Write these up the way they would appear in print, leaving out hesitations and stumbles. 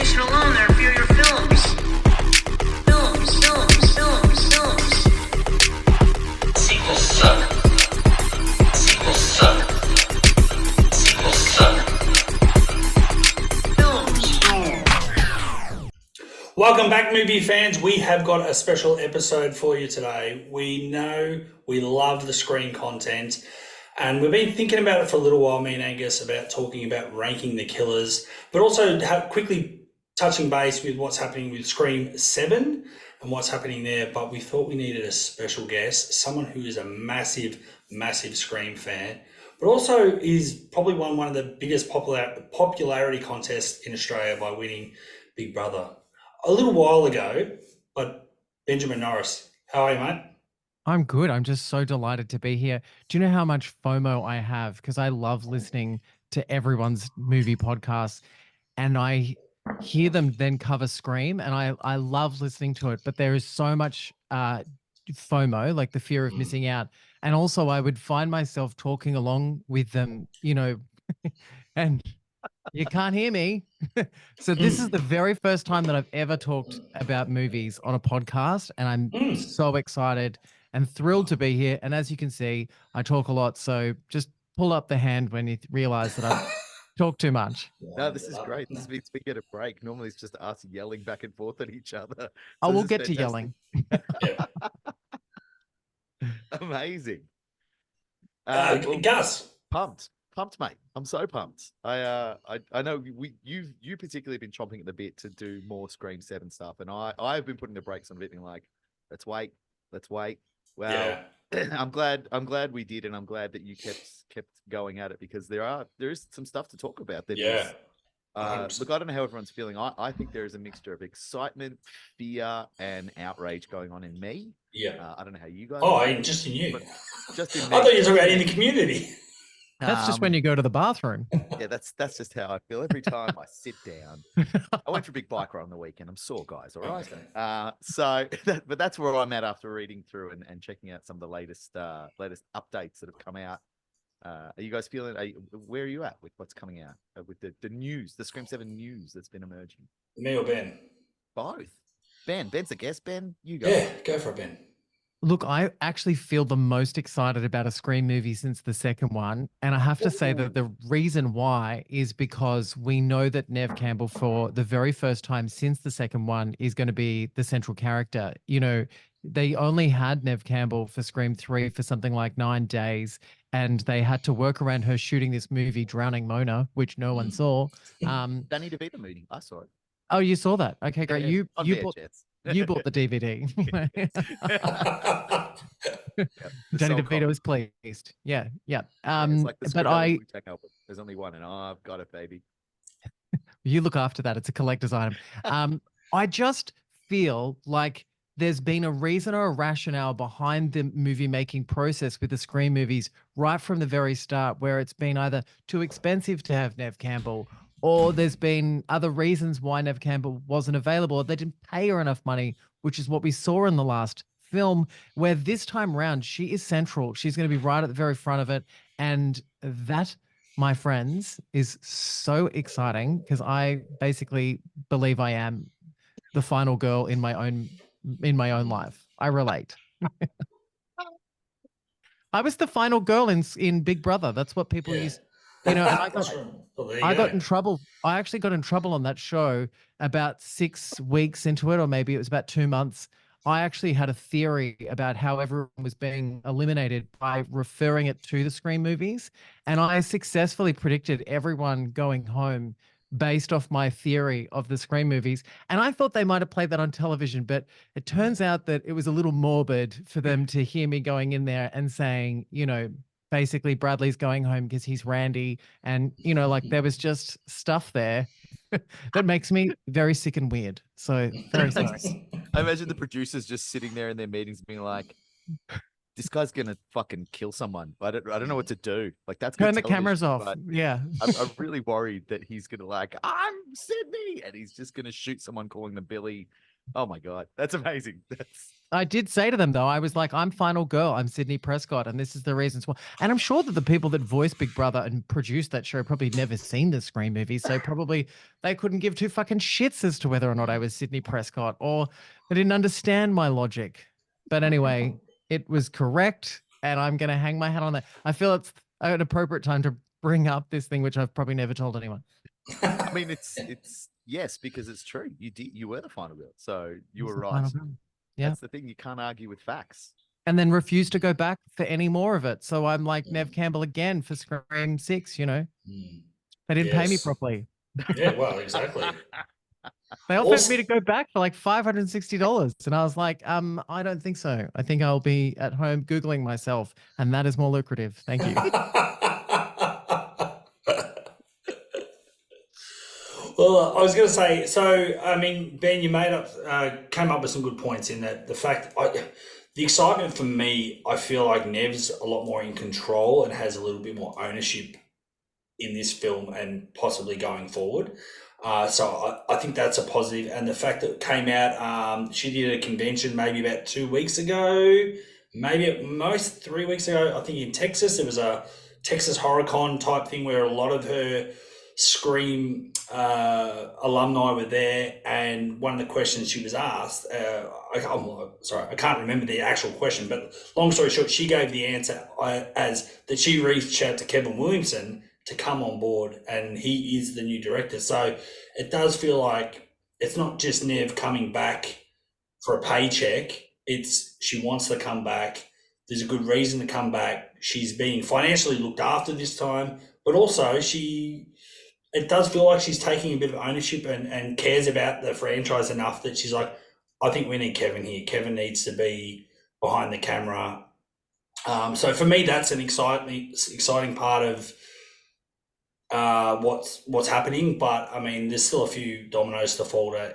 location alone, there are inferior films. Films. Sequels suck. Sequels suck. Sequels suck. Films. Welcome back, movie fans. We have got a special episode for you today. We know we love the Screen content, and we've been thinking about it for a little while, me and Angus, about talking about ranking the killers, but also quickly touching base with what's happening with Scream 7 and what's happening there. But we thought we needed a special guest, someone who is a massive Scream fan, but also is probably won one of the biggest popularity contests in Australia by winning Big Brother a little while ago. But Benjamin Norris, how are you, mate? I'm good. I'm just so delighted to be here. Do you know how much FOMO I have? Because I love listening to everyone's movie podcasts, and I hear them then cover Scream, and I love listening to it. But there is so much FOMO, like the fear of missing out. And also I would find myself talking along with them, and you can't hear me. So this is the very first time that I've ever talked about movies on a podcast, and I'm so excited and thrilled to be here. And as you can see, I talk a lot, so just pull up the hand when you realize that I talk too much. No, this is great. This means we get a break. Normally it's just us yelling back and forth at each other. Oh, So we'll this get is to yelling. Amazing. Gus. Pumped, mate. I'm so pumped. I know you particularly been chomping at the bit to do more Scream 7 stuff, and I've been putting the brakes on a bit, being like, let's wait. Well, yeah. I'm glad we did, and I'm glad that you kept going at it, because there is some stuff to talk about. Look, I don't know how everyone's feeling. I think there is a mixture of excitement, fear, and outrage going on in me. Yeah. I don't know how you guys. Just in you. But just in I me. thought you were talking about in the community. That's just when you go to the bathroom. Yeah, that's just how I feel every time I sit down. I went for a big bike ride on the weekend. I'm sore, guys. All right. Okay. But that's where I'm at after reading through and checking out some of the latest updates that have come out. Are you guys feeling? Where are you at with what's coming out with the news, the Scream 7 news that's been emerging? Me or Ben? Both. Ben's a guest. Ben, you go. Yeah, go for it, Ben. Look, I actually feel the most excited about a Scream movie since the second one. And I have to say that the reason why is because we know that Neve Campbell, for the very first time since the second one, is going to be the central character. They only had Neve Campbell for Scream 3 for something like 9 days, and they had to work around her shooting this movie, Drowning Mona, which no one saw. Danny DeVito movie. I saw it. Oh, you saw that? Okay, great. Yeah, You bought the DVD. Danny DeVito was pleased. Yeah. It's like the but there's only one, and I've got it, baby. You look after that. It's a collector's item. I just feel like there's been a reason or a rationale behind the movie making process with the Scream movies right from the very start, where it's been either too expensive to have Neve Campbell, or there's been other reasons why Neve Campbell wasn't available. They didn't pay her enough money, which is what we saw in the last film, where this time around, she is central. She's going to be right at the very front of it. And that, my friends, is so exciting, because I basically believe I am the final girl in my own life. I relate. I was the final girl in Big Brother. That's what people used. I got in trouble. I actually got in trouble on that show about 6 weeks into it, or maybe it was about 2 months. I actually had a theory about how everyone was being eliminated by referring it to the Scream movies. And I successfully predicted everyone going home based off my theory of the Scream movies. And I thought they might have played that on television, but it turns out that it was a little morbid for them to hear me going in there and saying, basically Bradley's going home because he's Randy. And, there was just stuff there that makes me very sick and weird. So very sorry. I imagine the producers just sitting there in their meetings being like, this guy's going to fucking kill someone. I don't know what to do. Like, that's turn the cameras off. Yeah. I'm really worried that he's going to I'm Sydney, and he's just going to shoot someone calling them Billy. Oh my God, that's amazing. I did say to them, though, I was like, I'm Final Girl. I'm Sydney Prescott. And this is the reasons why. And I'm sure that the people that voiced Big Brother and produced that show probably never seen the Scream movie. So probably they couldn't give two fucking shits as to whether or not I was Sydney Prescott, or they didn't understand my logic. But anyway, it was correct. And I'm going to hang my hat on that. I feel it's an appropriate time to bring up this thing, which I've probably never told anyone. I mean, it's yes, because it's true. You were the final girl, so you were right. Yeah, that's the thing. You can't argue with facts. And then refused to go back for any more of it. So I'm like Neve Campbell again for Scream 6. You know, they didn't pay me properly. Yeah, well, exactly. They offered me to go back for like $560, and I was like, I don't think so. I think I'll be at home Googling myself, and that is more lucrative. Thank you. Well, I was going to say, so I mean, Ben, you came up with some good points in that. The fact, the excitement for me, I feel like Nev's a lot more in control and has a little bit more ownership in this film and possibly going forward. So I think that's a positive. And the fact that it came out, she did a convention maybe about 2 weeks ago, maybe at most 3 weeks ago, I think in Texas. There was a Texas HorrorCon type thing where a lot of her Scream alumni were there, and one of the questions she was asked, I can't remember the actual question, but long story short, she gave the answer as that she reached out to Kevin Williamson to come on board, and he is the new director. So it does feel like it's not just Neve coming back for a paycheck. It's she wants to come back. There's a good reason to come back. She's being financially looked after this time, but also it does feel like she's taking a bit of ownership and cares about the franchise enough that she's like, I think we need Kevin here. Kevin needs to be behind the camera. So for me, that's an exciting part of what's happening. But I mean, there's still a few dominoes to fall to.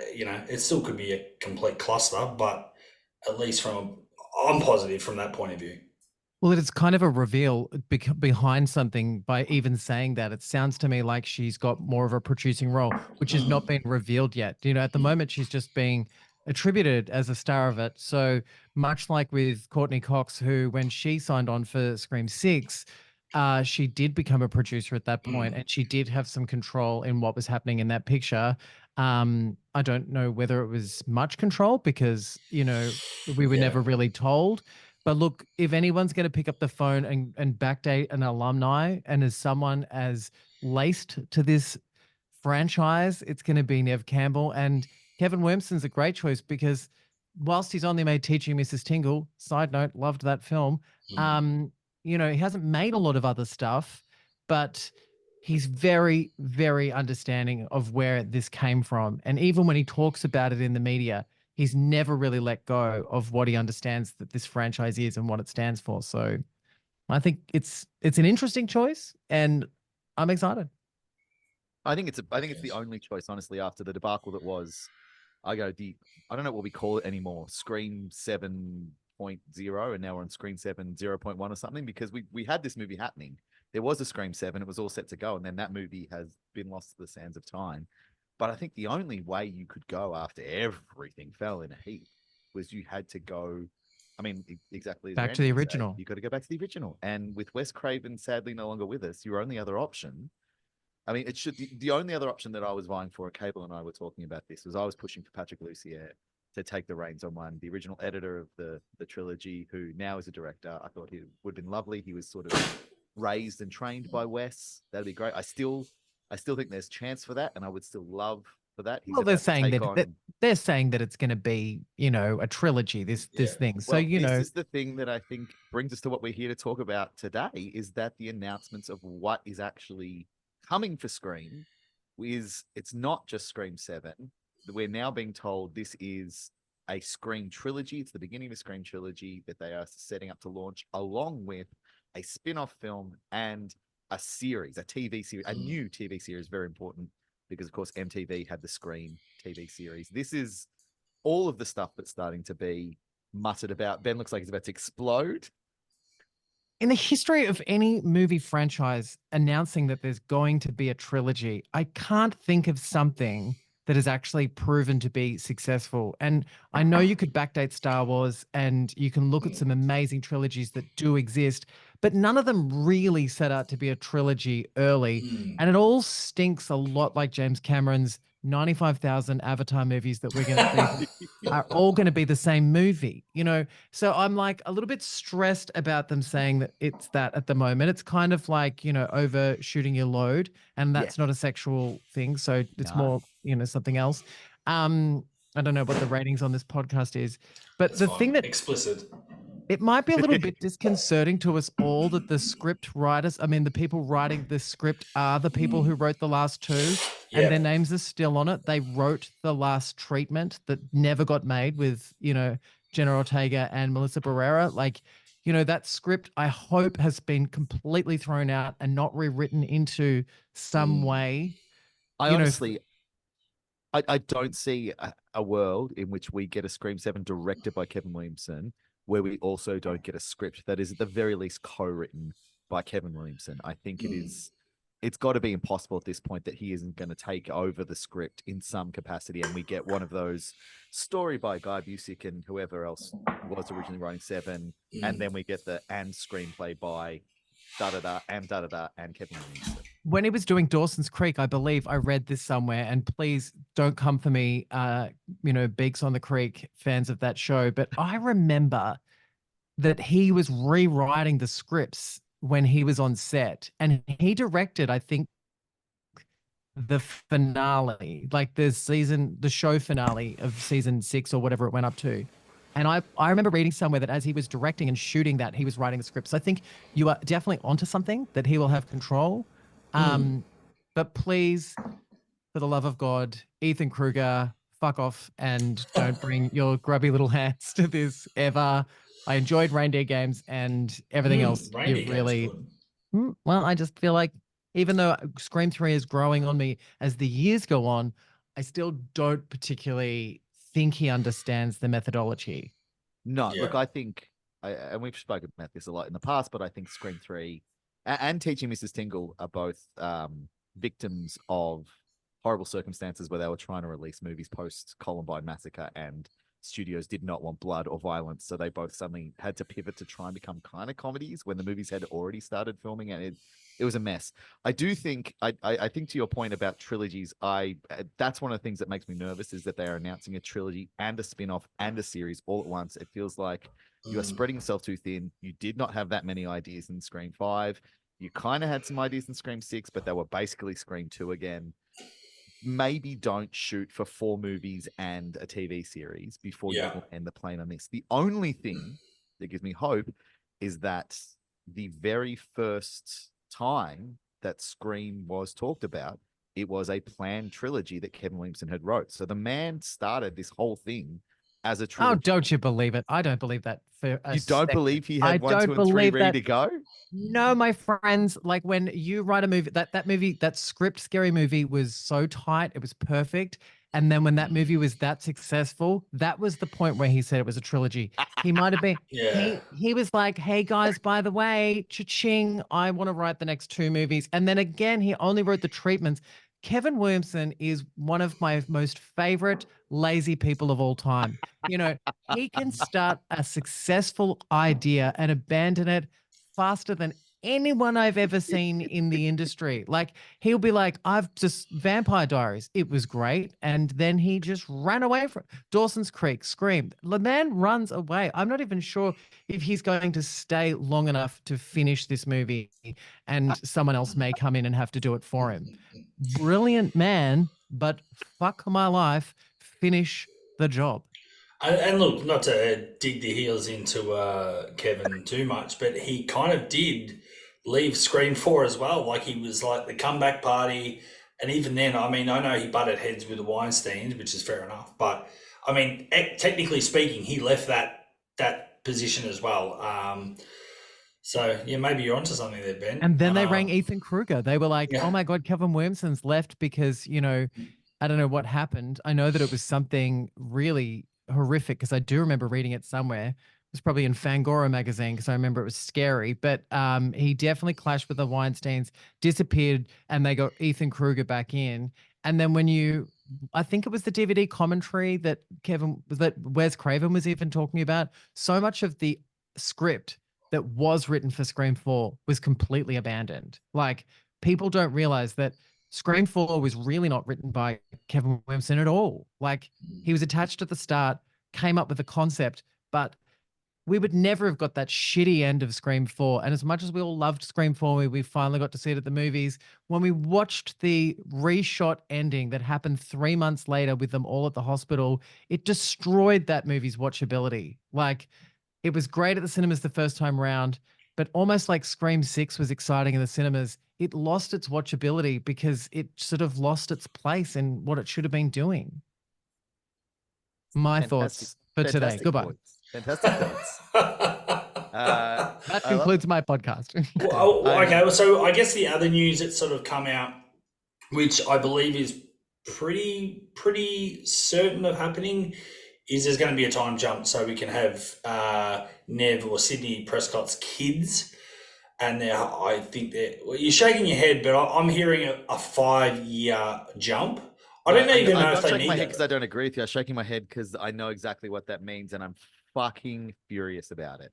It still could be a complete cluster, but at least I'm positive from that point of view. Well, it's kind of a reveal behind something by even saying that. It sounds to me like she's got more of a producing role, which has not been revealed yet. At the moment, she's just being attributed as a star of it. So much like with Courtney Cox, who, when she signed on for Scream 6, she did become a producer at that point, and she did have some control in what was happening in that picture. I don't know whether it was much control because, we were never really told. But look, if anyone's going to pick up the phone and backdate an alumni, and as someone as laced to this franchise, it's going to be Neve Campbell. And Kevin Williamson's a great choice because whilst he's only made Teaching Mrs. Tingle, side note, loved that film, he hasn't made a lot of other stuff, but he's very, very understanding of where this came from. And even when he talks about it in the media, he's never really let go of what he understands that this franchise is and what it stands for. So I think it's an interesting choice, and I'm excited. I think it's the only choice, honestly, after the debacle that was, I don't know what we call it anymore, Scream 7.0, and now we're on Scream 7 0.1 or something, because we had this movie happening. There was a Scream 7, it was all set to go, and then that movie has been lost to the sands of time. But I think the only way you could go after everything fell in a heap was you had to go, I mean, exactly. Back to the original. You got to go back to the original. And with Wes Craven sadly no longer with us, your only other option, I mean, the only other option that I was vying for, Cable and I were talking about this, was I was pushing for Patrick Lussier to take the reins on one, the original editor of the trilogy, who now is a director. I thought he would have been lovely. He was sort of raised and trained by Wes. That'd be great. I still think there's chance for that, and I would still love for that. Well, they're saying that it's going to be, a trilogy. This thing. So this is the thing that I think brings us to what we're here to talk about today. Is that the announcements of what is actually coming for Scream it's not just Scream 7. We're now being told this is a Scream trilogy. It's the beginning of a Scream trilogy that they are setting up to launch, along with a spin-off film and a series, a TV series, a new TV series, very important, because of course MTV had the Scream TV series. This is all of the stuff that's starting to be muttered about. Ben looks like he's about to explode. In the history of any movie franchise announcing that there's going to be a trilogy, I can't think of something that has actually proven to be successful. And I know you could backdate Star Wars and you can look at some amazing trilogies that do exist, but none of them really set out to be a trilogy early. And it all stinks a lot like James Cameron's 95,000 Avatar movies that we're going to see are all going to be the same movie, you know? So I'm like a little bit stressed about them saying that it's that at the moment. It's kind of like, you know, overshooting your load, and that's not a sexual thing. So it's more, you know, something else. I don't know what the ratings on this podcast is, but the thing that explicit. it might be a little bit disconcerting to us all that the script writers, I mean, the people writing the script are the people who wrote the last two, and their names are still on it. They wrote The Last Treatment that never got made with, you know, Jenna Ortega and Melissa Barrera. Like, you know, that script, I hope, has been completely thrown out and not rewritten into some way. Honestly, I don't see a world in which we get a Scream 7 directed by Kevin Williamson where we also don't get a script that is at the very least co-written by Kevin Williamson. I think it's got to be impossible at this point that he isn't going to take over the script in some capacity, and we get one of those story by Guy Busick and whoever else was originally writing 7, and then we get the and screenplay by da-da-da and Kevin Williamson. When he was doing Dawson's Creek, I believe I read this somewhere, and please don't come for me, you know, Beaks on the Creek fans of that show, but I remember that he was rewriting the scripts when he was on set, and he directed, I think, the finale, like the show finale of season 6 or whatever it went up to. And I remember reading somewhere that as he was directing and shooting that, he was writing the scripts. So I think you are definitely onto something, that he will have control. But please, for the love of God, Ethan Kruger, fuck off and don't bring your grubby little hands to this ever. I enjoyed Reindeer Games and everything else. You really, well, I just feel like even though Scream 3 is growing on me as the years go on, I still don't particularly think he understands the methodology. No, look, I think, and we've spoken about this a lot in the past, but I think Scream 3 and Teaching Mrs. Tingle are both victims of horrible circumstances where they were trying to release movies post Columbine massacre, and studios did not want blood or violence, so they both suddenly had to pivot to try and become kind of comedies when the movies had already started filming, and it was a mess. I do think, I think to your point about trilogies, that's one of the things that makes me nervous, is that they are announcing a trilogy and a spin-off and a series all at once. It feels like you are spreading yourself too thin. You did not have that many ideas in Scream 5. You kind of had some ideas in Scream 6, but they were basically Scream 2 again. Maybe don't shoot for 4 movies and a TV series before you end the plane on this. The only thing that gives me hope is that the very first time that Scream was talked about, it was a planned trilogy that Kevin Williamson had wrote. So the man started this whole thing as a trilogy. Oh, don't you believe it? I don't believe that. You don't believe he had 1, 2, and 3 ready to go? No, my friends, like when you write a movie, that movie, that script, Scary Movie, was so tight. It was perfect. And then when that movie was that successful, that was the point where he said it was a trilogy. He might have been, he was like, hey guys, by the way, cha-ching, I want to write the next 2 movies. And then again, he only wrote the treatments. Kevin Williamson is one of my most favorite lazy people of all time. You know, he can start a successful idea and abandon it faster than anyone I've ever seen in the industry. Like, he'll be like, I've just Vampire Diaries, it was great, and then he just ran away from Dawson's Creek, Scream. The man runs away. I'm not even sure if he's going to stay long enough to finish this movie, and someone else may come in and have to do it for him. Brilliant man, but fuck my life, finish the job. And look, not to dig the heels into Kevin too much, but he kind of did leave Scream 4 as well. Like, he was like the comeback party. And even then, I mean, I know he butted heads with the Weinsteins, which is fair enough. But, I mean, technically speaking, he left that position as well. So, yeah, maybe you're onto something there, Ben. And then they rang Ethan Kruger. They were like, oh, my God, Kevin Williamson's left because, you know, I don't know what happened. I know that it was something really horrific because I do remember reading it somewhere. It was probably in Fangora magazine because I remember it was scary. But he definitely clashed with the Weinsteins, disappeared, and they got Ethan Kruger back in. And then I think it was the DVD commentary that Wes Craven was even talking about. So much of the script that was written for Scream 4 was completely abandoned. Like, people don't realize that Scream 4 was really not written by Kevin Williamson at all. Like, he was attached at the start, came up with the concept, but we would never have got that shitty end of Scream 4. And as much as we all loved Scream 4, we finally got to see it at the movies. When we watched the reshot ending that happened 3 months later with them all at the hospital, it destroyed that movie's watchability. Like, it was great at the cinemas the first time round, but almost like Scream 6 was exciting in the cinemas, it lost its watchability because it sort of lost its place in what it should have been doing. My thoughts for today. Goodbye. Points. Fantastic points. That concludes my podcast. Okay, so I guess the other news that's sort of come out, which I believe is pretty certain of happening, is there's going to be a time jump so we can have Neve or Sydney Prescott's kids. And I think that you're shaking your head, but I'm hearing a 5-year jump. I don't even know if they need it. I'm shaking my head because I don't agree with you. I'm shaking my head because I know exactly what that means, and I'm fucking furious about it.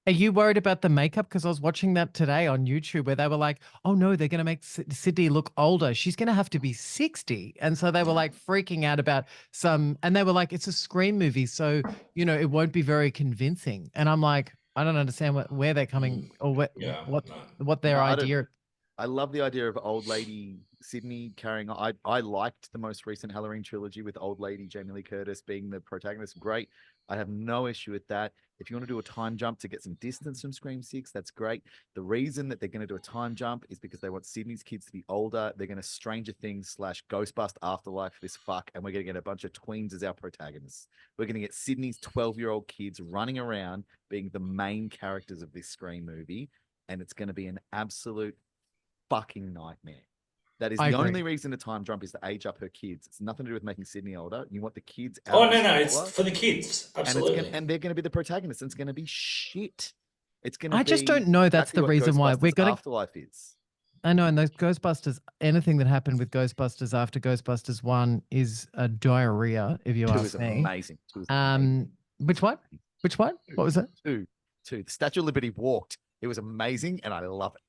Are you worried about the makeup? Because I was watching that today on YouTube where they were like, oh no, they're going to make Sydney look older. She's going to have to be 60. And so they were like freaking out about and they were like, it's a Scream movie. So, it won't be very convincing. And I'm like, I don't understand where they're coming or what their idea. I love the idea of old lady Sydney carrying on. I liked the most recent Halloween trilogy with old lady Jamie Lee Curtis being the protagonist. Great. I have no issue with that. If you want to do a time jump to get some distance from Scream 6, that's great. The reason that they're going to do a time jump is because they want Sydney's kids to be older. They're going to Stranger Things / Ghostbust Afterlife this fuck, and we're going to get a bunch of tweens as our protagonists. We're going to get Sydney's 12-year-old kids running around being the main characters of this Scream movie, and it's going to be an absolute fucking nightmare. That is the only reason the time jump is to age up her kids. It's nothing to do with making Sydney older. You want the kids out. Oh, no, it's for the kids. Absolutely. And they're going to be the protagonists. And it's going to be shit. It's going to be. I just don't know that's the reason why we're going to. Afterlife is. I know. And those Ghostbusters, anything that happened with Ghostbusters after Ghostbusters 1 is a diarrhea, if you ask me. Amazing. Which one? What was that? Two. The Statue of Liberty walked. It was amazing. And I love it.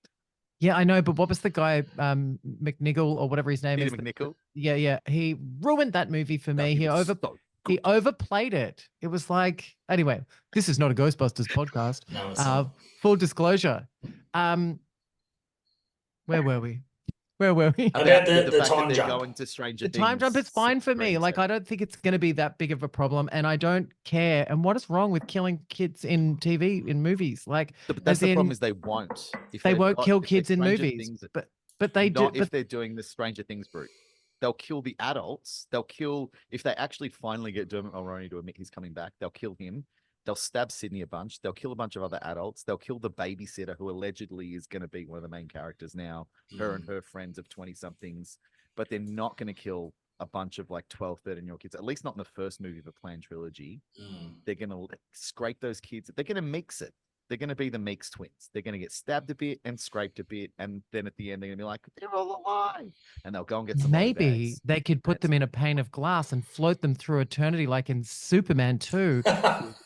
Yeah, I know, but what was the guy, McNichol or whatever his name is? McNichol? Yeah. He ruined that movie for me. He overplayed it. It was like, anyway, this is not a Ghostbusters podcast. No, it's not. Full disclosure. Where were we? About the time jump. Going to Stranger Things. The time jump is fine for me. Like, I don't think it's going to be that big of a problem, and I don't care. And what is wrong with killing kids in TV, in movies? Like, that's the problem is they won't. They won't kill kids in movies, but they do. If they're doing the Stranger Things route, they'll kill the adults. They'll kill if they actually finally get Dermot Mulroney to admit he's coming back. They'll kill him. They'll stab Sydney a bunch. They'll kill a bunch of other adults. They'll kill the babysitter who allegedly is going to be one of the main characters now, her and her friends of 20-somethings. But they're not going to kill a bunch of like 12, 13-year-old kids, at least not in the first movie of a planned trilogy. They're going to scrape those kids. They're going to mix it. They're going to be the Meeks twins. They're going to get stabbed a bit and scraped a bit. And then at the end, they're going to be like, they're all alive. And they'll go and get some. Maybe they could put them in a pane of glass and float them through eternity like in Superman 2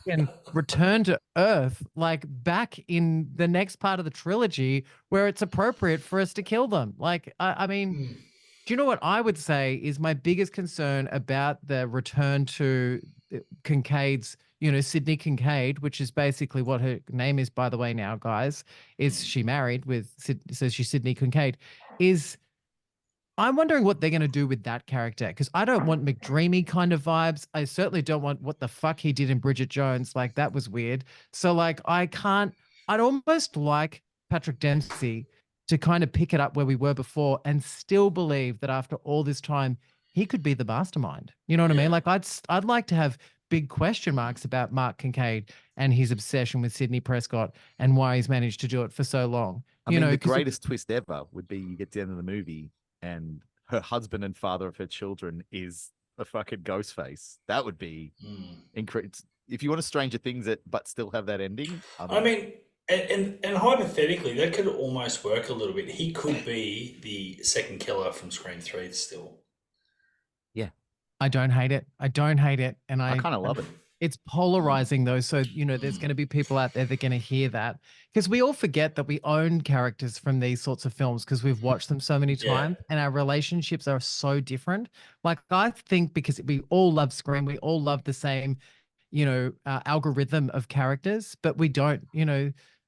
and return to Earth, like back in the next part of the trilogy where it's appropriate for us to kill them. Like, I mean, do you know what I would say is my biggest concern about the return to Kincaid's, Sydney Kincaid, which is basically what her name is, by the way, now, guys, is she married with, so she's Sydney Kincaid, is I'm wondering what they're going to do with that character, because I don't want McDreamy kind of vibes. I certainly don't want what the fuck he did in Bridget Jones. Like, that was weird. So, like, I'd almost like Patrick Dempsey to kind of pick it up where we were before and still believe that after all this time, he could be the mastermind. You know what I mean? Like, I'd like to have big question marks about Mark Kincaid and his obsession with Sydney Prescott and why he's managed to do it for so long. I mean, the greatest twist ever would be you get to the end of the movie and her husband and father of her children is a fucking ghost face. That would be incredible. If you want to Stranger Things it, but still have that ending. I mean, and hypothetically, that could almost work a little bit. He could be the second killer from Scream 3 still. I don't hate it. I don't hate it. And I kind of love it. It's polarizing though. So, there's going to be people out there that are going to hear that, because we all forget that we own characters from these sorts of films because we've watched them so many times and our relationships are so different. Like, I think because we all love Scream, we all love the same, algorithm of characters, but we don't,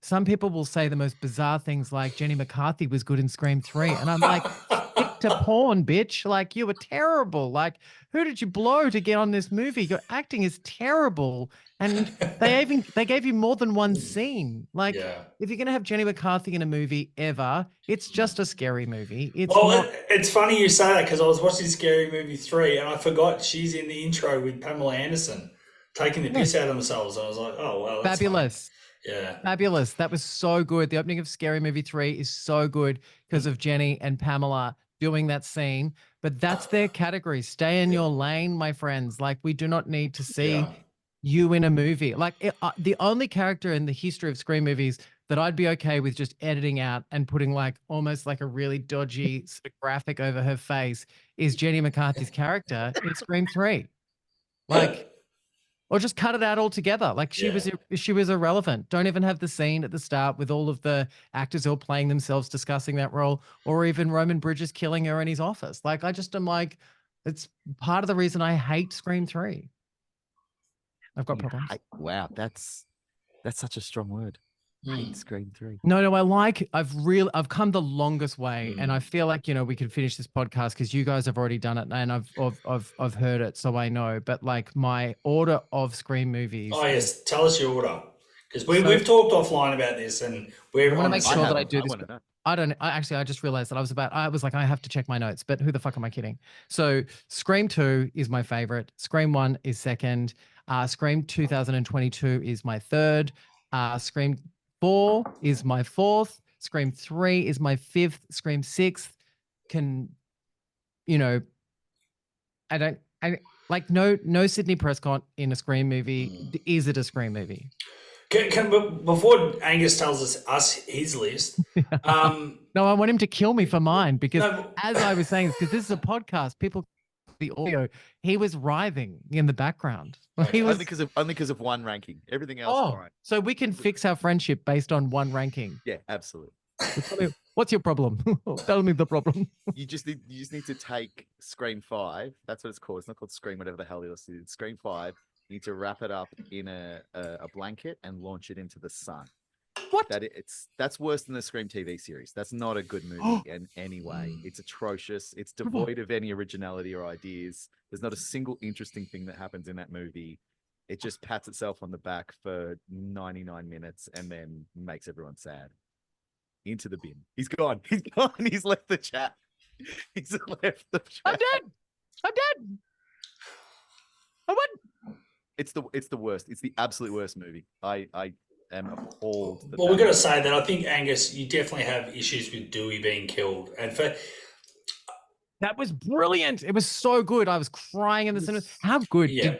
some people will say the most bizarre things like Jenny McCarthy was good in Scream 3. And I'm like, stick to porn, bitch. Like, you were terrible. Like, who did you blow to get on this movie? Your acting is terrible. And they gave you more than one scene. Like, if you're going to have Jenny McCarthy in a movie ever, it's just a scary movie. It's funny you say that, because I was watching Scary Movie 3 and I forgot she's in the intro with Pamela Anderson taking the piss out of themselves. I was like, oh, well, that's fabulous. Funny. Yeah. Fabulous. That was so good. The opening of Scary Movie 3 is so good because of Jenny and Pamela doing that scene. But that's their category. Stay in your lane, my friends. Like, we do not need to see you in a movie. Like, the only character in the history of Scream movies that I'd be okay with just editing out and putting like almost like a really dodgy sort of graphic over her face is Jenny McCarthy's character in Scream 3. Like, or just cut it out altogether. Like, she was irrelevant. Don't even have the scene at the start with all of the actors all playing themselves discussing that role, or even Roman Bridges killing her in his office. Like, I just am like, it's part of the reason I hate Scream 3. I've got problems. Wow, that's such a strong word. Hate Scream 3. No, I've come the longest way, and I feel like, we could finish this podcast because you guys have already done it, and I've heard it, so I know. But like, my order of Scream movies. Oh yes, tell us your order, because we've talked offline about this, and we're. I want to make sure that I do this. I just realized that I was like, I have to check my notes, but who the fuck am I kidding? So Scream 2 is my favorite. Scream 1 is second. Scream 2022 is my third. Scream 4 is my fourth. Scream 3 is my fifth. Scream 6 no Sydney Prescott in a Scream movie. Is it a Scream movie? Before Angus tells us his list, no, I want him to kill me for mine, because as I was saying, because this is a podcast, people the audio, he was writhing in the background. He was only because of one ranking. Everything else, fine. So we can fix our friendship based on one ranking. Yeah, absolutely. What's your problem? Tell me the problem. You just need to take Scream 5. That's what it's called. It's not called Scream whatever the hell it is. It's Scream 5. You need to wrap it up in a blanket and launch it into the sun. What? That's worse than the Scream TV series. That's not a good movie in any way. It's atrocious. It's devoid of any originality or ideas. There's not a single interesting thing that happens in that movie. It just pats itself on the back for 99 minutes and then makes everyone sad. Into the bin. He's gone. He's gone. He's left the chat. He's left the chat. I'm dead. I won. It's the worst. It's the absolute worst movie. I am appalled. Well, we've got to say that I think, Angus, you definitely have issues with Dewey being killed, and that was brilliant. It was so good. I was crying in the cinema. How good? Yeah.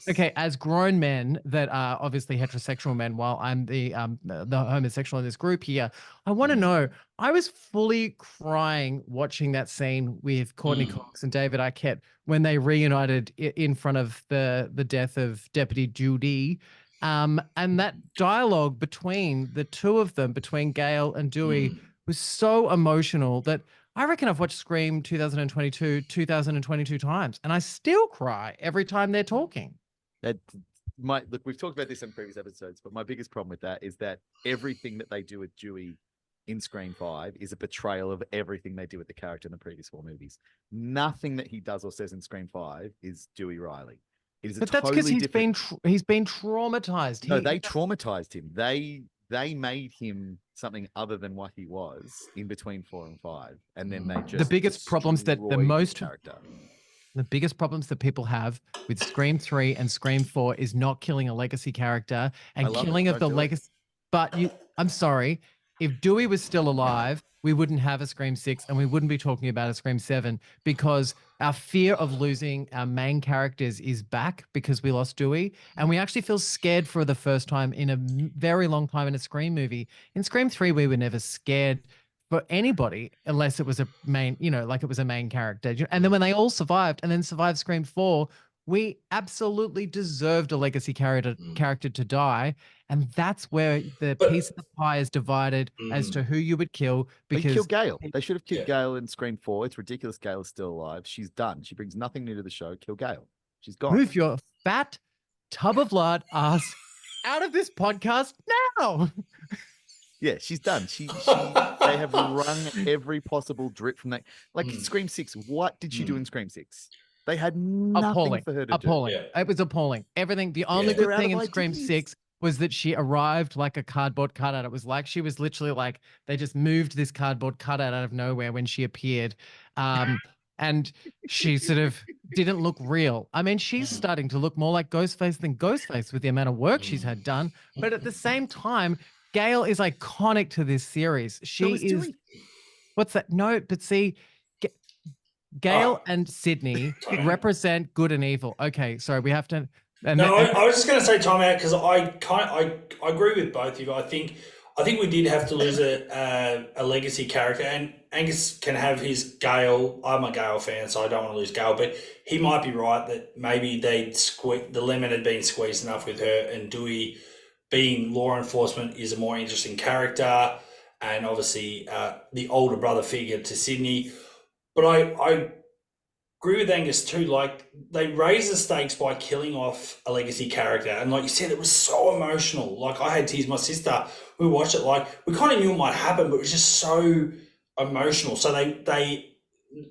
Okay, as grown men that are obviously heterosexual men, while I'm the homosexual in this group here, I want to know. I was fully crying watching that scene with Courtney Cox and David Arquette when they reunited in front of the death of Deputy Judy. And that dialogue between the two of them, between Gail and Dewey, was so emotional that I reckon I've watched Scream 2022 times, and I still cry every time they're talking. Look, we've talked about this in previous episodes, but my biggest problem with that is that everything that they do with Dewey in Scream 5 is a betrayal of everything they do with the character in the previous 4 movies. Nothing that he does or says in Scream 5 is Dewey Riley. But that's because he's been traumatized. No, they traumatized him. They made him something other than what he was in between 4 and 5, and then they just the biggest problems that character. The biggest problems that people have with Scream 3 and Scream 4 is not killing a legacy character and killing of the legacy. But I'm sorry, if Dewey was still alive, we wouldn't have a Scream 6 and we wouldn't be talking about a Scream 7, because our fear of losing our main characters is back because we lost Dewey, and we actually feel scared for the first time in a very long time in a Scream movie. In Scream 3, we were never scared for anybody unless it was a main, like it was a main character. And then when they all survived and then survived Scream 4, we absolutely deserved a legacy character to die. And that's where the piece of the pie is divided as to who you would kill. Because kill Gail. They should have killed Gail in Scream 4. It's ridiculous Gail is still alive. She's done. She brings nothing new to the show. Kill Gail. She's gone. Move your fat tub of lard ass out of this podcast now. Yeah, she's done. They have wrung every possible drip from that. Like Scream 6, what did she do in Scream 6? They had nothing for her to do. Yeah. It was appalling. Everything. The only good thing in Scream 6 was that she arrived like a cardboard cutout. It was like she was literally like they just moved this cardboard cutout out of nowhere when she appeared. And she sort of didn't look real. I mean, she's starting to look more like Ghostface than Ghostface with the amount of work she's had done. But at the same time, Gail is iconic to this series. She is. What's that? No, but see, Gail and Sydney represent good and evil. Okay, sorry, we have to. I was just going to say time out because I agree with both of you. I think we did have to lose a legacy character, and Angus can have his Gail. I'm a Gail fan, so I don't want to lose Gail, but he might be right that maybe the lemon had been squeezed enough with her, and Dewey, being law enforcement, is a more interesting character, and obviously the older brother figure to Sydney. But I agree with Angus too. Like, they raised the stakes by killing off a legacy character, and like you said, it was so emotional. Like, I had tears. My sister, we watched it, like we kind of knew it might happen, but it was just so emotional. So they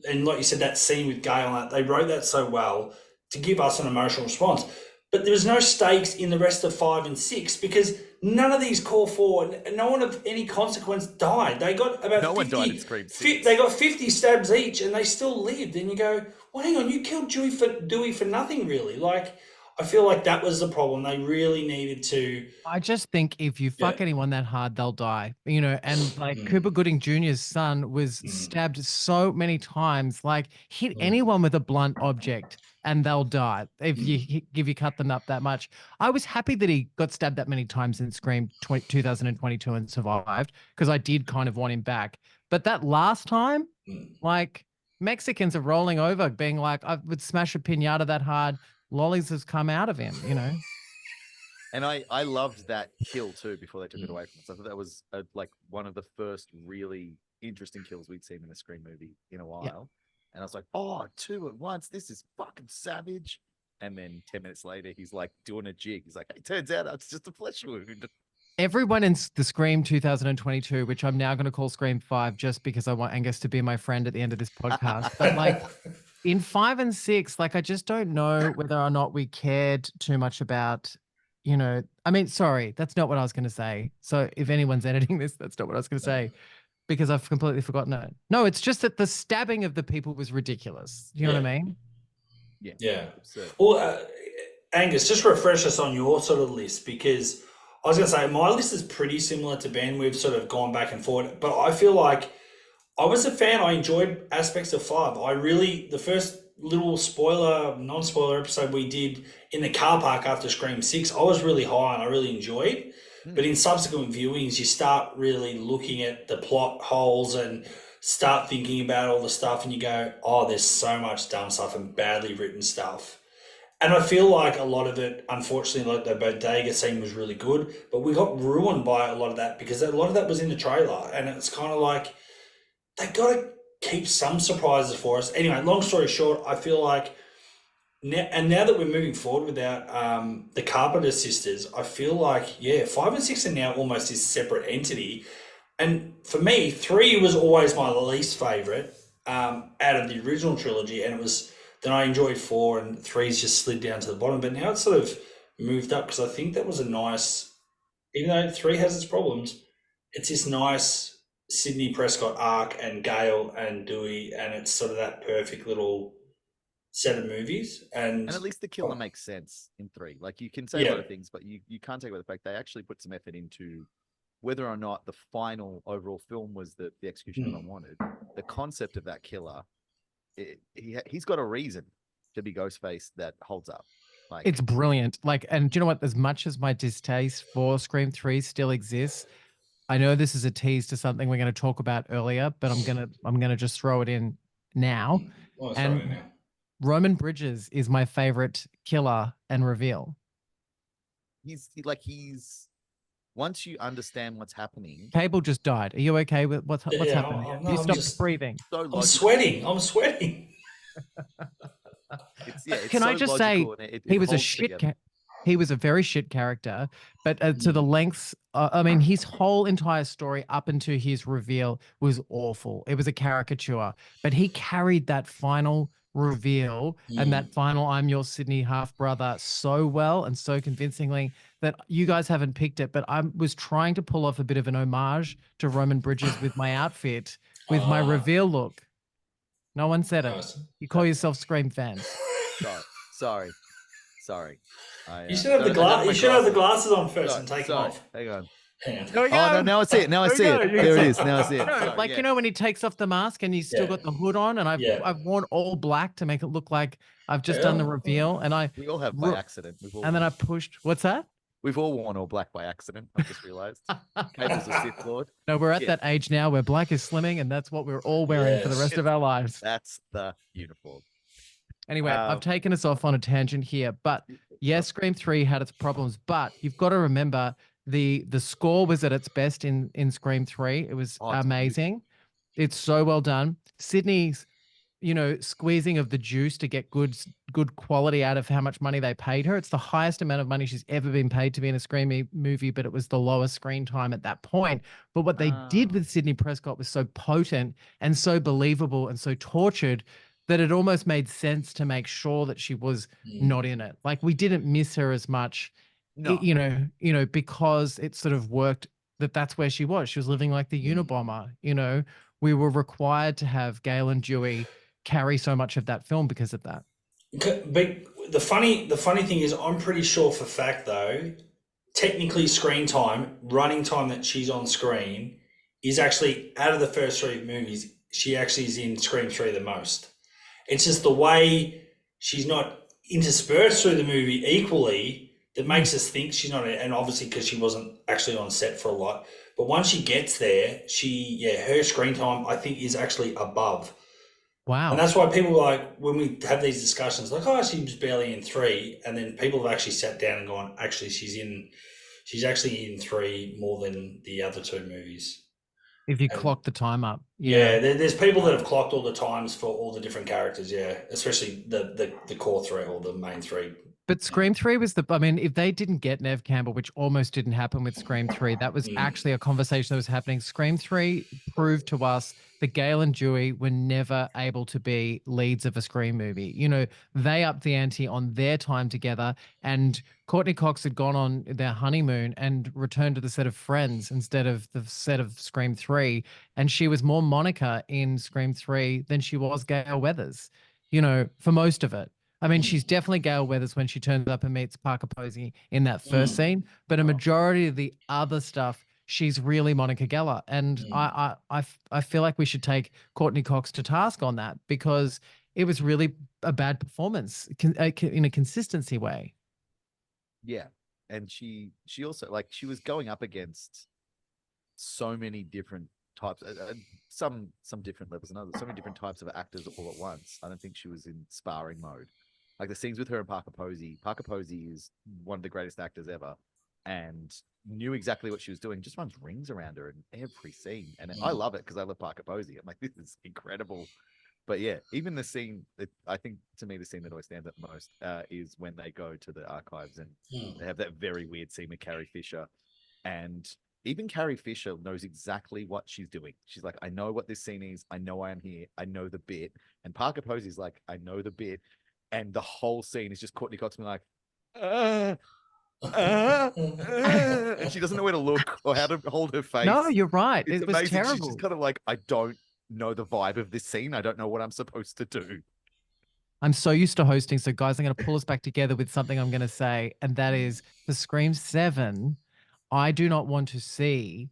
and like you said, that scene with Gail, they wrote that so well to give us an emotional response. But there was no stakes in the rest of 5 and 6 because none of these core 4, no one of any consequence died. They got about 50, one died in Scream 6. They got 50 stabs each, and they still lived. And you go, well, hang on, you killed Dewey for nothing, really. Like, I feel like that was the problem. They really needed to. I just think if you fuck anyone that hard, they'll die. And like Cooper Gooding Jr.'s son was stabbed so many times, like hit anyone with a blunt object and they'll die if you cut them up that much. I was happy that he got stabbed that many times in Scream 2022 and survived, because I did kind of want him back. But that last time, like, Mexicans are rolling over being like, I would smash a piñata that hard. Lollies has come out of him, And I loved that kill too before they took it away from us. I thought that was like one of the first really interesting kills we'd seen in a Scream movie in a while. Yeah. And I was like, oh, 2 at once. This is fucking savage. And then 10 minutes later, he's like doing a jig. He's like, it turns out it's just a flesh wound. Everyone in the Scream 2022, which I'm now going to call Scream 5 just because I want Angus to be my friend at the end of this podcast. But like in 5 and 6, like I just don't know whether or not we cared too much about, I mean, sorry, that's not what I was going to say. So if anyone's editing this, that's not what I was going to say, because I've completely forgotten it. No, it's just that the stabbing of the people was ridiculous. You know what I mean? Yeah. Well, Angus, just refresh us on your sort of list, because I was going to say my list is pretty similar to Ben. We've sort of gone back and forth, but I feel like I was a fan. I enjoyed aspects of 5. The first little non-spoiler episode we did in the car park after Scream 6, I was really high and I really enjoyed. But in subsequent viewings, you start really looking at the plot holes and start thinking about all the stuff, and you go, oh, there's so much dumb stuff and badly written stuff. And I feel like a lot of it, unfortunately, like the bodega scene was really good, but we got ruined by a lot of that because a lot of that was in the trailer, and it's kind of like they got to keep some surprises for us. Anyway, long story short, I feel like now that we're moving forward without the Carpenter sisters, I feel like 5 and 6 are now almost this separate entity. And for me, 3 was always my least favorite out of the original trilogy, and then I enjoyed 4, and 3's just slid down to the bottom. But now it's sort of moved up because I think that was a nice, even though 3 has its problems, it's this nice Sydney Prescott arc and Gail and Dewey, and it's sort of that perfect little set of movies. And at least the killer makes sense in 3. Like, you can say a lot of things, but you can't take away the fact they actually put some effort into whether or not the final overall film was the execution that I wanted. The concept of that killer, he's got a reason to be Ghostface that holds up. Like, it's brilliant. Like, and do you know what? As much as my distaste for Scream 3 still exists, I know this is a tease to something we're going to talk about earlier, but I'm gonna just throw it in now. Well, throw it in And now. Roman Bridges is my favorite killer and reveal. He's once you understand what's happening. Cable just died. Are you okay with what's Yeah, happening? no, You I'm stopped just- breathing. So I'm logical. sweating. I'm sweating. It's Can so I just say logical and it he was a holds shit together. he was a very shit character, but to the lengths, I mean, his whole entire story up into his reveal was awful. It was a caricature, but he carried that final reveal and that final "I'm your Sydney half brother" so well and so convincingly that you guys haven't picked it, but I was trying to pull off a bit of an homage to Roman Bridges with my outfit, with my reveal look. No one said it. Nice. You call yourself Scream fans. Sorry. You should have the glass. You should have the glasses on first and take them off. Hang on. Hang on. There we Oh go. no! Now I see it. Now I There we see go. it. You There it see is. Now I see it. No, Sorry, like yeah. you know when he takes off the mask and he's still Yeah. got the hood on, and I've worn all black to make it look like I've just done the reveal, and We all have by accident. and then I pushed. What's that? We've all worn all black by accident. I've just realised. Cable's a Sith Lord. No, we're at Yeah. that age now where black is slimming, and that's what we're all wearing for the rest of our lives. That's the uniform. Anyway, I've taken us off on a tangent here, but yes, Scream 3 had its problems, but you've got to remember the score was at its best in Scream 3. It was amazing. It's so well done. Sydney's, squeezing of the juice to get good quality out of how much money they paid her. It's the highest amount of money she's ever been paid to be in a Scream movie, but it was the lowest screen time at that point. But what they did with Sydney Prescott was so potent and so believable and so tortured that it almost made sense to make sure that she was not in it. Like, we didn't miss her as much, because it sort of worked that's where she was. She was living like the Unabomber. We were required to have Gail and Dewey carry so much of that film because of that. But the funny thing is, I'm pretty sure for fact though, technically screen time, running time that she's on screen is actually, out of the first three movies, she actually is in Scream 3 the most. It's just the way she's not interspersed through the movie equally that makes us think she's not, and obviously because she wasn't actually on set for a lot. But once she gets there, her screen time, I think, is actually above. Wow. And that's why people like, when we have these discussions, like, oh, she was barely in 3, and then people have actually sat down and gone, actually, she's actually in 3 more than the other 2 movies. If you clock the time up. Yeah, there's people that have clocked all the times for all the different characters, especially the core 3 or the main 3. But Scream 3 was if they didn't get Neve Campbell, which almost didn't happen with Scream 3, that was actually a conversation that was happening. Scream 3 proved to us that Gail and Dewey were never able to be leads of a Scream movie. They upped the ante on their time together, and Courtney Cox had gone on their honeymoon and returned to the set of Friends instead of the set of Scream 3. And she was more Monica in Scream 3 than she was Gail Weathers, for most of it. I mean, she's definitely Gail Weathers when she turns up and meets Parker Posey in that first scene, but a majority of the other stuff, she's really Monica Geller. And I feel like we should take Courtney Cox to task on that, because it was really a bad performance in a consistency way. Yeah. And she also, like, she was going up against so many different types, some different levels and others, so many different types of actors all at once. I don't think she was in sparring mode. Like, the scenes with her and Parker Posey is one of the greatest actors ever, and knew exactly what she was doing, just runs rings around her in every scene. And I love it because I love Parker Posey. I'm like, this is incredible. But yeah, even the scene that I think, to me, the scene that always stands out the most is when they go to the archives and they have that very weird scene with Carrie Fisher. And even Carrie Fisher knows exactly what she's doing. She's like, I know what this scene is. I know I am here. I know the bit. And Parker Posey's like, I know the bit. And the whole scene is just Courtney Cox being like, and she doesn't know where to look or how to hold her face. No, you're right. It's It was amazing. terrible. She's just kind of like, I don't know the vibe of this scene. I don't know what I'm supposed to do. I'm so used to hosting. So, guys, I'm going to pull us back together with something I'm going to say. And that is, for Scream 7, I do not want to see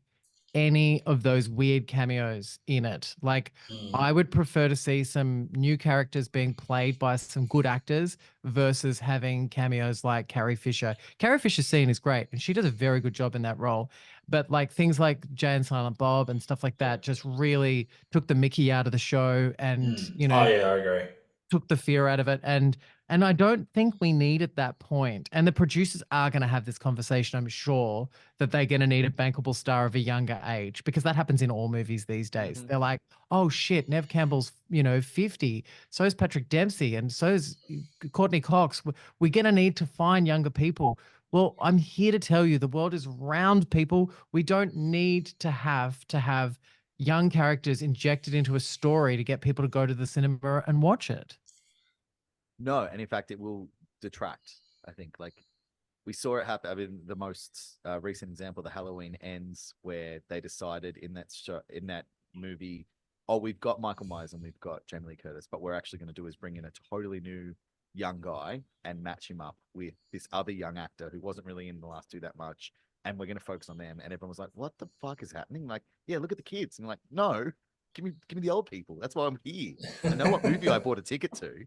any of those weird cameos in it. Like, I would prefer to see some new characters being played by some good actors versus having cameos like Carrie Fisher. Carrie Fisher's scene is great, and she does a very good job in that role. But like things like Jay and Silent Bob and stuff like that just really took the Mickey out of the show, and Oh yeah, I agree. took the fear out of it. And I don't think we need at that point. And the producers are going to have this conversation, I'm sure, that they're going to need a bankable star of a younger age, because that happens in all movies these days. They're like, oh shit, Neve Campbell's 50, so is Patrick Dempsey, and so is Courtney Cox. We're going to need to find younger people. Well, I'm here to tell you the world is round, people. We don't need to have young characters injected into a story to get people to go to the cinema and watch it. No, and in fact, it will detract. I think, like, we saw it happen. I mean, the most recent example, the Halloween Ends, where they decided in that movie, oh, we've got Michael Myers and we've got Jamie Lee Curtis, but we're actually going to do is bring in a totally new young guy and match him up with this other young actor who wasn't really in the last two that much, and we're going to focus on them. And everyone was like, what the fuck is happening? Like, yeah, look at the kids. And I'm like, no, give me the old people. That's why I'm here. I know what movie I bought a ticket to.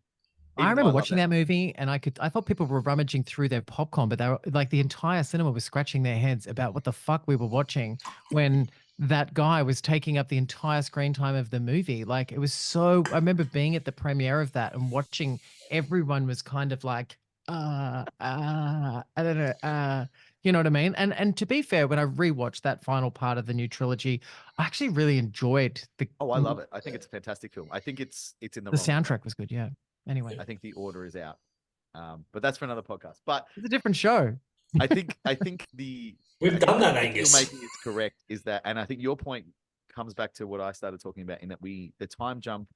I remember watching that movie, and I thought people were rummaging through their popcorn, but they were like, the entire cinema was scratching their heads about what the fuck we were watching when that guy was taking up the entire screen time of the movie. Like, it was so, I remember being at the premiere of that and watching, everyone was kind of like, I don't know, you know what I mean? And to be fair, when I rewatched that final part of the new trilogy, I actually really enjoyed the. Oh, I love it. I think it's a fantastic film. I think it's in the soundtrack was good. Yeah. Anyway, I think the order is out, but that's for another podcast. But it's a different show. I think We've done that, Angus. Making is correct. Is that, and I think your point comes back to what I started talking about, in that the time jump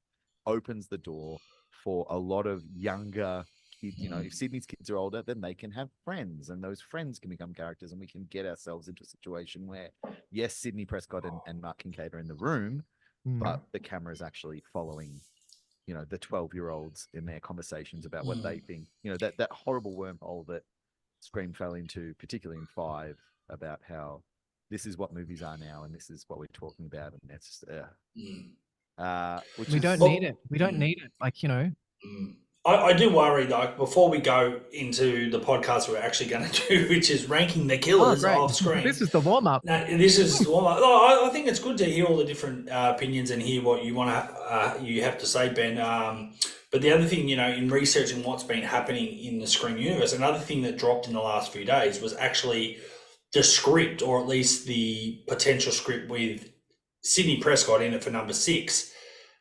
opens the door for a lot of younger kids. If Sydney's kids are older, then they can have friends, and those friends can become characters, and we can get ourselves into a situation where, yes, Sydney Prescott and Mark Kincaid are in the room, but the camera is actually following the 12-year-olds in their conversations about what they think, that horrible wormhole that Scream fell into, particularly in 5, about how this is what movies are now, and this is what we're talking about, and that's just we don't need it. We don't need it. Like, I do worry, though, before we go into the podcast we're actually going to do, which is ranking the killers off screen. This is the warm-up. No, this is the warm-up. I think it's good to hear all the different opinions and hear what you have to say, Ben. But the other thing, in researching what's been happening in the Scream universe, another thing that dropped in the last few days was actually the script, or at least the potential script with Sydney Prescott in it for number 6.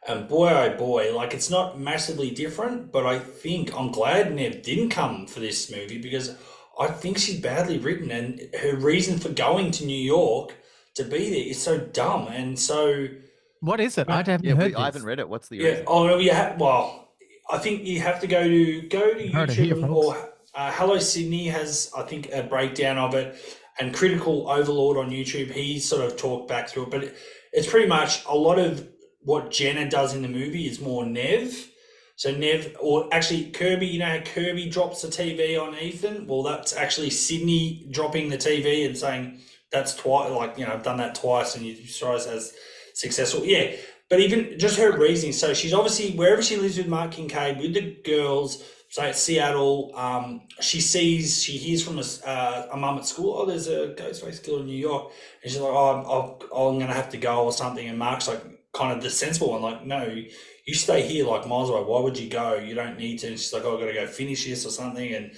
And boy, oh boy, like, it's not massively different, but I think I'm glad Neve didn't come for this movie, because I think she's badly written, and her reason for going to New York to be there is so dumb. And so, what is it? I haven't heard. I haven't read it. What's the reason? Well, I think you have to go to YouTube, or Hello Sydney has, I think, a breakdown of it, and Critical Overlord on YouTube, he sort of talked back through it, but it's pretty much a lot of what Jenna does in the movie is more Neve. So Neve, or actually Kirby, how Kirby drops the TV on Ethan? Well, that's actually Sydney dropping the TV and saying that's twice, I've done that twice, and you saw us as successful. Yeah, but even just her reasoning. So she's obviously, wherever she lives with Mark Kincaid, with the girls, so it's Seattle, she hears from a mum at school, oh, there's a Ghostface killer in New York. And she's like, oh, I'm going to have to go or something. And Mark's like, kind of the sensible one, like, no, you stay here, like, miles away. Why would you go? You don't need to. And she's like, oh, I've got to go finish this or something. And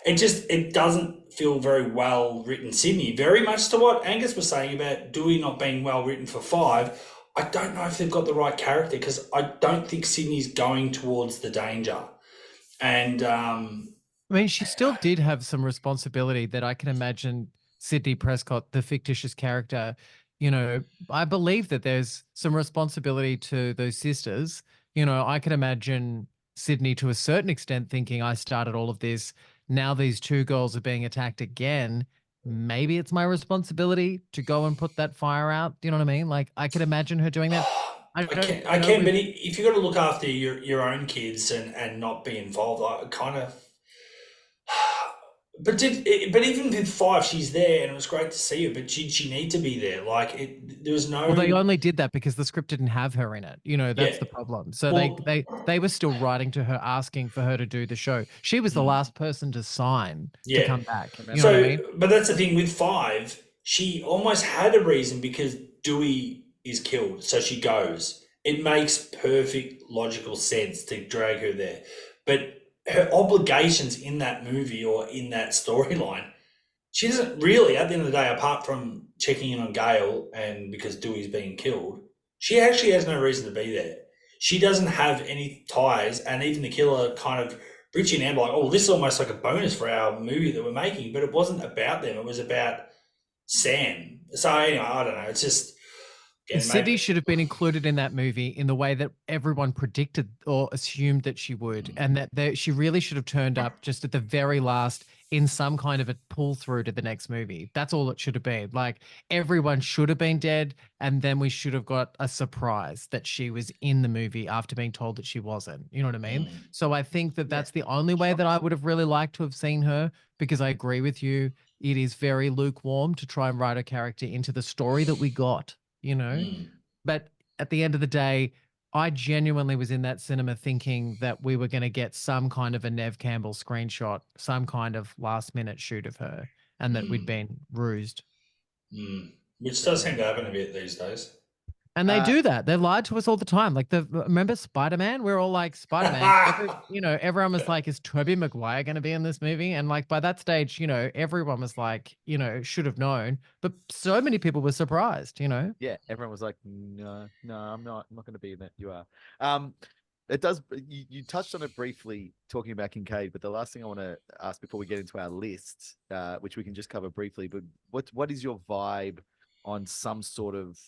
it doesn't feel very well written. Sydney, very much to what Angus was saying about Dewey not being well written for 5. I don't know if they've got the right character, because I don't think Sydney's going towards the danger. And I mean, she still did have some responsibility that I can imagine Sydney Prescott, the fictitious character, I believe that there's some responsibility to those sisters. I can imagine Sydney to a certain extent thinking, I started all of this. Now these 2 girls are being attacked again. Maybe it's my responsibility to go and put that fire out. Do you know what I mean? Like, I could imagine her doing that. I can, but if you've got to look after your own kids and not be involved, I kind of, But even with 5, she's there, and it was great to see her. But did she need to be there? Like there was no. Well, they only did that because the script didn't have her in it. That's Yeah. the problem. So Well, they were still writing to her, asking for her to do the show. She was the last person to sign to Yeah. come back. You know So, what I mean? but that's the thing with 5. She almost had a reason because Dewey is killed, so she goes. It makes perfect logical sense to drag her there, but her obligations in that movie or in that storyline, she doesn't really, at the end of the day, apart from checking in on Gail and because Dewey's being killed, she actually has no reason to be there. She doesn't have any ties, and even the killer kind of Richie and Amber like, oh, this is almost like a bonus for our movie that we're making, but it wasn't about them. It was about Sam. So anyway, I don't know. It's just And Sydney should have been included in that movie in the way that everyone predicted or assumed that she would, and that she really should have turned up just at the very last in some kind of a pull through to the next movie. That's all it should have been. Like everyone should have been dead, and then we should have got a surprise that she was in the movie after being told that she wasn't. You know what I mean? So I think that that's the only way that I would have really liked to have seen her, because I agree with you. It is very lukewarm to try and write a character into the story that we got. But at the end of the day, I genuinely was in that cinema thinking that we were going to get some kind of a Neve Campbell screenshot, some kind of last minute shoot of her, and that we'd been rused. Which does seem to happen a bit these days. And they do that. They lied to us all the time. Like remember Spider-Man? We're all like, Spider-Man. Everyone was like, is Tobey Maguire going to be in this movie? And like by that stage, everyone was like, should have known. But so many people were surprised, Yeah, everyone was like, no, I'm not going to be in that. You are. It does. You touched on it briefly talking about Kincaid, but the last thing I want to ask before we get into our list, which we can just cover briefly, but what is your vibe on some sort of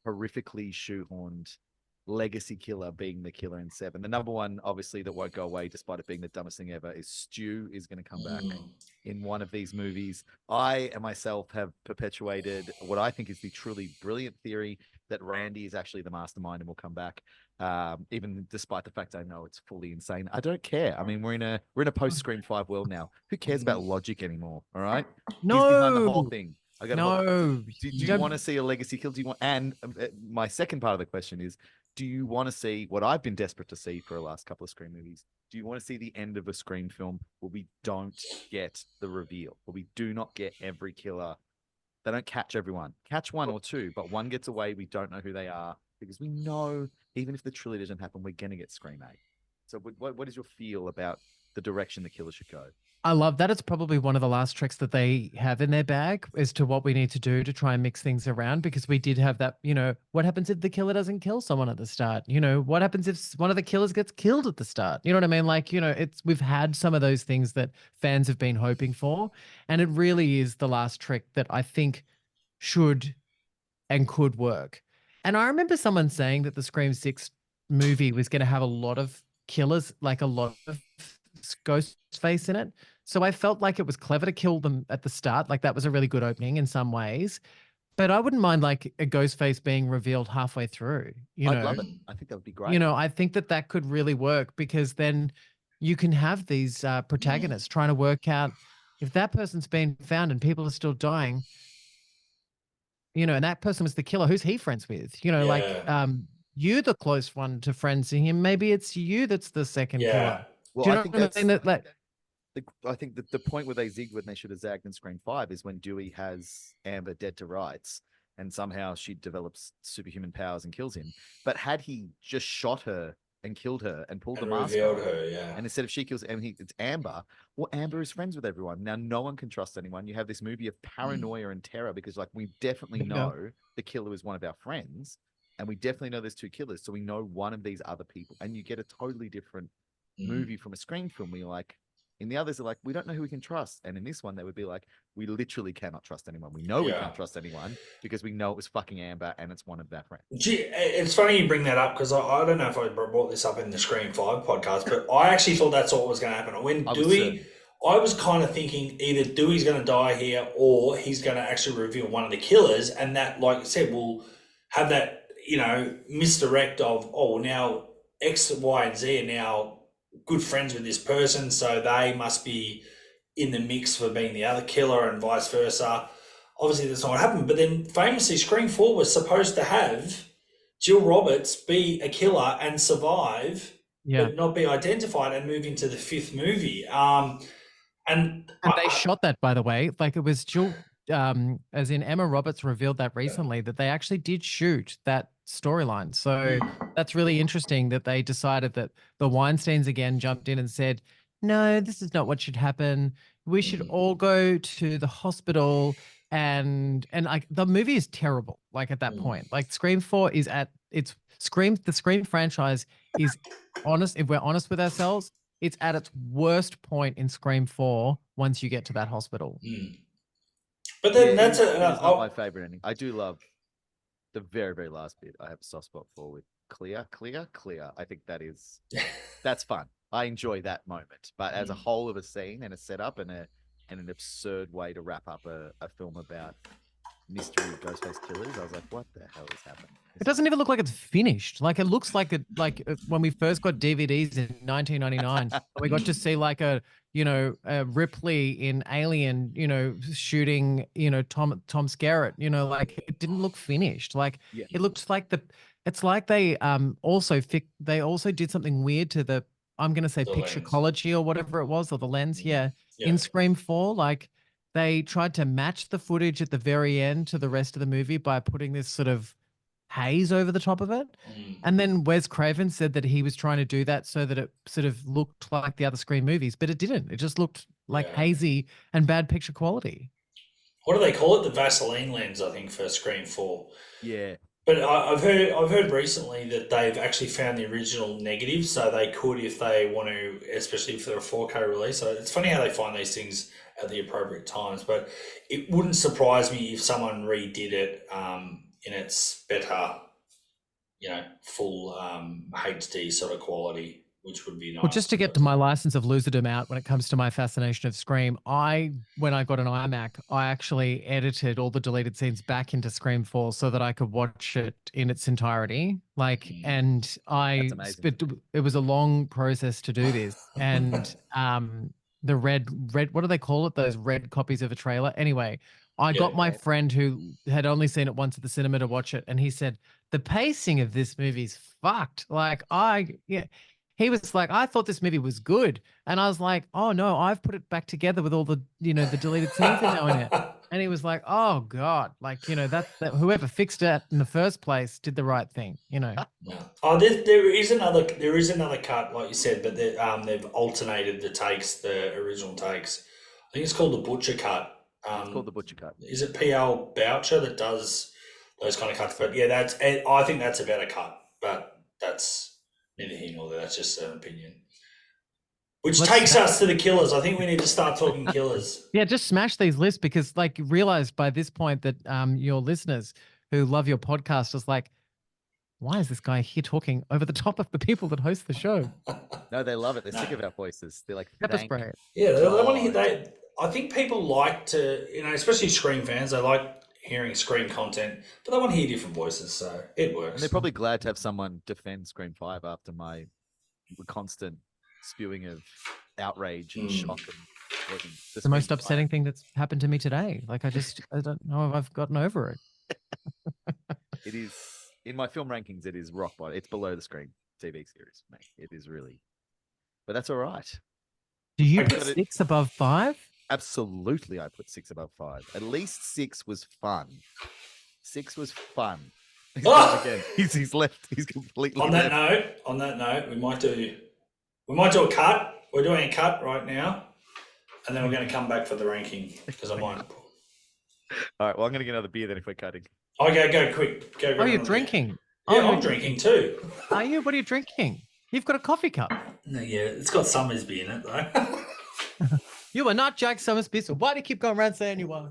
horrifically shoehorned legacy killer being the killer in 7? The number one, obviously, that won't go away despite it being the dumbest thing ever, is Stu is going to come back in one of these movies. I and myself have perpetuated what I think is the truly brilliant theory that Randy is actually the mastermind and will come back, even despite the fact I know it's fully insane. I don't care. I mean, we're in a post Scream 5 world now. Who cares about logic anymore? All right, no, he's behind the whole thing. No. Do you want to see a legacy kill? Do you want? And my second part of the question is, do you want to see what I've been desperate to see for the last couple of Scream movies? Do you want to see the end of a Scream film where we don't get the reveal, where we do not get every killer? They don't catch everyone. Catch one or two, but one gets away. We don't know who they are because we know even if the trilogy doesn't happen, we're going to get Scream 8. So what is your feel about the direction the killer should go? I love that. It's probably one of the last tricks that they have in their bag as to what we need to do to try and mix things around, because we did have that, what happens if the killer doesn't kill someone at the start? What happens if one of the killers gets killed at the start? You know what I mean? Like, we've had some of those things that fans have been hoping for, and it really is the last trick that I think should and could work. And I remember someone saying that the Scream 6 movie was going to have a lot of killers, like a lot of Ghostface in it. So I felt like it was clever to kill them at the start. Like that was a really good opening in some ways. But I wouldn't mind like a Ghostface being revealed halfway through. I'd love it. I think that would be great. I think that could really work, because then you can have these protagonists trying to work out if that person's been found and people are still dying, and that person was the killer. Who's he friends with? Like you're the close one to friends to him. Maybe it's you that's the second killer. Well, do you know what I mean? I think that the point where they zigged when they should have zagged in Scream 5 is when Dewey has Amber dead to rights, and somehow she develops superhuman powers and kills him. But had he just shot her and killed her and pulled the mask off, and instead of she kills him, it's Amber. Well, Amber is friends with everyone. Now no one can trust anyone. You have this movie of paranoia and terror because like we definitely know the killer is one of our friends, and we definitely know there's two killers. So we know one of these other people, and you get a totally different movie from a Scream film where you're like, in the others are like, we don't know who we can trust. And in this one, they would be like, we literally cannot trust anyone. We know we can't trust anyone because we know it was fucking Amber and it's one of their friends. Gee, it's funny you bring that up because I don't know if I brought this up in the Scream 5 podcast, but I actually thought that's what was going to happen. When Dewey, I was kind of thinking either Dewey's going to die here or he's going to actually reveal one of the killers. And that, like I said, will have that, misdirect of, oh, now X, Y, and Z are now good friends with this person, so they must be in the mix for being the other killer and vice versa. Obviously, that's not what happened. But then famously, Scream 4 was supposed to have Jill Roberts be a killer and survive, but not be identified and move into the fifth movie. And they shot that, by the way. Like, it was Jill, as in Emma Roberts revealed that recently, that they actually did shoot that storyline. So that's really interesting that they decided that the Weinsteins again jumped in and said, no, this is not what should happen. We should all go to the hospital. And like, the movie is terrible. Like, at that point, like, Scream 4 is at its the Scream franchise is, honest, if we're honest with ourselves, it's at its worst point in Scream 4 once you get to that hospital. But then it's not my favorite ending. I do love the very, very last bit. I have a soft spot for with clear. I think that's fun. I enjoy that moment. But as a whole of a scene and a setup and an absurd way to wrap up a film about mystery of Ghostface killers, I was like, what the hell is happening? It doesn't even look like it's finished. Like, it looks like when we first got DVDs in 1999, we got to see like a Ripley in Alien, shooting, Tom Skerritt, like, it didn't look finished. Like, it looks like it's like they also did something weird to the, I'm going to say, picturecology or whatever it was, or the lens. In Scream 4, like, they tried to match the footage at the very end to the rest of the movie by putting this sort of haze over the top of it. And then Wes Craven said that he was trying to do that so that it sort of looked like the other Scream movies, but it didn't. It just looked like hazy and bad picture quality. What do they call it? The Vaseline lens, I think, for Scream 4. Yeah. But I've heard recently that they've actually found the original negative, so they could, if they want to, especially if they're a 4K release. So it's funny how they find these things at the appropriate times. But it wouldn't surprise me if someone redid it in its better, full HD sort of quality, which would be nice. Well, just to get to my license of loserdom out when it comes to my fascination of Scream, when I got an iMac, I actually edited all the deleted scenes back into Scream 4 so that I could watch it in its entirety. Like, and it was a long process to do this. And the red, what do they call it? Those red copies of a trailer. Anyway, I got my friend who had only seen it once at the cinema to watch it, and he said, the pacing of this movie's fucked. Like, he was like, I thought this movie was good. And I was like, oh no, I've put it back together with all the, the deleted scenes now in it. And he was like, oh God, like, that whoever fixed it in the first place did the right thing, Oh, there is another cut, like you said, but they've alternated the takes, the original takes. I think it's called the Butcher Cut. It's called the Butcher Cut. Is it P.L. Boucher that does those kind of cuts? But yeah, I think that's a better cut, but that's neither here nor there. That's just an opinion. Which takes us to the killers. I think we need to start talking killers. Yeah, just smash these lists, because, like, you realize by this point that your listeners who love your podcast is like, why is this guy here talking over the top of the people that host the show? No, they love it. They're sick of our voices. They're like, pepper spray. Yeah, they want to hear. I think people like to, especially Scream fans, they like hearing Scream content, but they want to hear different voices, so it works. And they're probably glad to have someone defend Scream 5 after my constant spewing of outrage and shock. And the most upsetting thing that's happened to me today. Like, I don't know if I've gotten over it. It is, in my film rankings, it is rock bottom. It's below the Scream TV series, mate. It is really, but that's all right. Do you put 6 above 5? Absolutely, I put 6 above 5. At least 6 was fun. 6 was fun. Again, he's left. He's completely on that note, we might do a cut. We're doing a cut right now, and then we're going to come back for the ranking, because I might. All right. Well, I'm going to get another beer then if we're cutting. Okay, go quick. Go. Oh, you're drinking. Yeah, I'm drinking too. Are you? What are you drinking? You've got a coffee cup. No, yeah, it's got Summersby in it though. You are not Jack Summersby, so why do you keep going around saying you are?